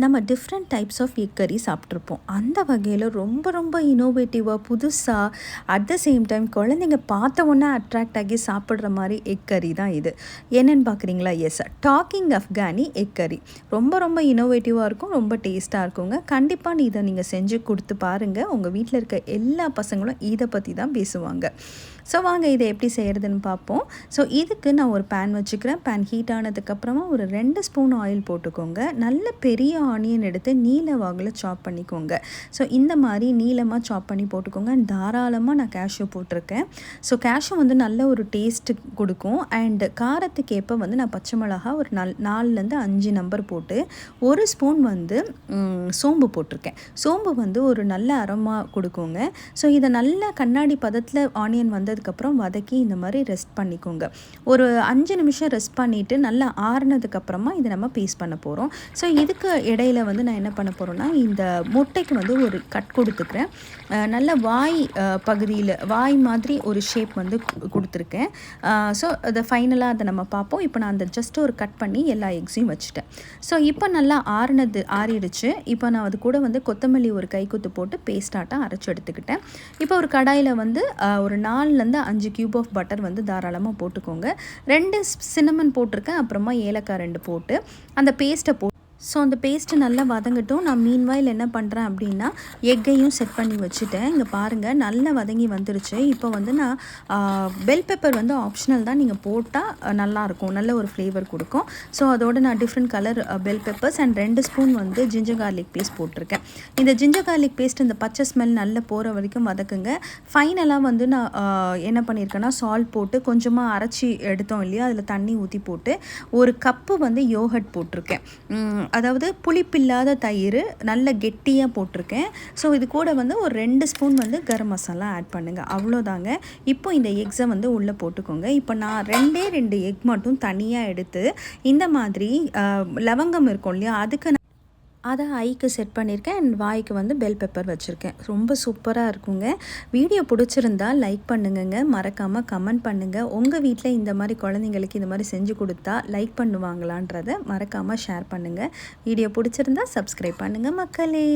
நம்ம different types of egg கறி சாப்பிட்ருப்போம். அந்த வகையில் ரொம்ப ரொம்ப இனோவேட்டிவாக புதுசாக அட் த சேம் டைம் குழந்தைங்க பார்த்த உடனே அட்ராக்ட் ஆகி சாப்பிட்ற மாதிரி எக் கறி தான் இது. என்னென்னு பார்க்குறீங்களா? எஸ், டாக்கிங் அஃப்கானி எக் கறி. ரொம்ப ரொம்ப இனோவேட்டிவாக இருக்கும், ரொம்ப டேஸ்ட்டாக இருக்குங்க. கண்டிப்பாக இதை நீங்கள் செஞ்சு கொடுத்து பாருங்கள். உங்கள் வீட்டில் இருக்க எல்லா பசங்களும் இதை பற்றி தான் பேசுவாங்க. ஸோ வாங்க இதை எப்படி செய்கிறதுன்னு பார்ப்போம். ஸோ இதுக்கு நான் ஒரு பேன் வச்சுக்கிறேன். பேன் ஹீட் ஆனதுக்கப்புறமா ஒரு 2 ஸ்பூன் ஆயில் போட்டுக்கோங்க. நல்ல பெரிய ஆனியன் எடுத்து நீல வாகில் சாப் பண்ணிக்கோங்க. ஸோ இந்த மாதிரி நீளமாக சாப் பண்ணி போட்டுக்கோங்க. அண்ட் தாராளமாக நான் கேஷ்யூ போட்டிருக்கேன். ஸோ கேஷ்யூ வந்து நல்ல ஒரு டேஸ்ட்டு கொடுக்கும். அண்ட் காரத்துக்கு ஏற்ப வந்து நான் பச்சை மிளகா ஒரு 4லேருந்து 5 நம்பர் போட்டு 1 ஸ்பூன் வந்து சோம்பு போட்டிருக்கேன். சோம்பு வந்து ஒரு நல்ல அரோமா கொடுக்குங்க. ஸோ இதை நல்ல கண்ணாடி பதத்தில் ஆனியன் வந்ததுக்கப்புறம் வதக்கி இந்த மாதிரி ரெஸ்ட் பண்ணிக்கோங்க. ஒரு 5 நிமிஷம் ரெஸ்ட் பண்ணிவிட்டு நல்லா ஆறுனதுக்கப்புறமா இதை நம்ம பீஸ் பண்ண போகிறோம். ஸோ இதுக்கு இடையில வந்து நான் என்ன பண்ண போகிறேன்னா, இந்த முட்டைக்கு வந்து ஒரு கட் கொடுத்துக்கிறேன். நல்ல வாய் பகுதியில் வாய் மாதிரி ஒரு ஷேப் வந்து கொடுத்துருக்கேன். ஸோ அதை ஃபைனலாக அதை நம்ம பார்ப்போம். இப்போ நான் அந்த ஜஸ்ட் ஒரு கட் பண்ணி எல்லா எக்ஸையும் வச்சுட்டேன். ஸோ இப்போ நல்லா ஆறிடுச்சு. இப்போ நான் அது கூட வந்து கொத்தமல்லி ஒரு கைக்குத்து போட்டு பேஸ்டாட்டம் அரைச்சி எடுத்துக்கிட்டேன். இப்போ ஒரு கடாயில் வந்து ஒரு 4லேருந்து 5 கியூப் ஆஃப் பட்டர் வந்து தாராளமாக போட்டுக்கோங்க. 2 சின்னமன் போட்டிருக்கேன். அப்புறமா ஏலக்காய் 2 போட்டு அந்த பேஸ்ட்டை ஸோ அந்த பேஸ்ட்டு நல்லா வதங்கட்டும். நான் மீன்வாயில் என்ன பண்ணுறேன் அப்படின்னா, எக்கையும் செட் பண்ணி வச்சுட்டேன். இங்கே பாருங்கள், நல்லா வதங்கி வந்துருச்சு. இப்போ வந்து நான் பெல் பெப்பர் வந்து ஆப்ஷனல் தான், நீங்கள் போட்டால் நல்லாயிருக்கும், நல்ல ஒரு ஃப்ளேவர் கொடுக்கும். ஸோ அதோடு நான் different colour bell peppers and 2 spoon வந்து ஜிஞ்சர் கார்லிக் பேஸ்ட் போட்டிருக்கேன். இந்த ஜிஞ்சர் கார்லிக் பேஸ்ட் இந்த பச்சை ஸ்மெல் நல்லா போகிற வரைக்கும் வதக்குங்க. ஃபைனலாக வந்து நான் என்ன பண்ணியிருக்கேன்னா, சால்ட் போட்டு கொஞ்சமாக அரைச்சி எடுத்தோம் இல்லையா, அதில் தண்ணி ஊற்றி போட்டு 1 கப்பு வந்து யோகட் போட்டிருக்கேன். அதாவது புளிப்பில்லாத தயிர் நல்ல கெட்டியாக போட்டிருக்கேன். ஸோ இது கூட வந்து ஒரு 2 ஸ்பூன் வந்து கரம் மசாலா ஆட் பண்ணுங்கள். அவ்வளோதாங்க. இப்போ இந்த எக்ஸை வந்து உள்ளே போட்டுக்கோங்க. இப்போ நான் 2 எக் மட்டும் தனியாக எடுத்து இந்த மாதிரி லவங்கம் இருக்கும் இல்லையா, அதுக்கு அதை ஐக்கு செட் பண்ணியிருக்கேன். அண்ட் வாய்க்கு வந்து பெல் பெப்பர் வச்சுருக்கேன். ரொம்ப சூப்பராக இருக்குங்க. வீடியோ பிடிச்சிருந்தா லைக் பண்ணுங்கங்க. மறக்காமல் கமெண்ட் பண்ணுங்கள். உங்கள் வீட்டில் இந்த மாதிரி குழந்தைங்களுக்கு இந்த மாதிரி செஞ்சு கொடுத்தா லைக் பண்ணுவாங்களான்றதை மறக்காமல் ஷேர் பண்ணுங்கள். வீடியோ பிடிச்சிருந்தா சப்ஸ்கிரைப் பண்ணுங்கள் மக்களே.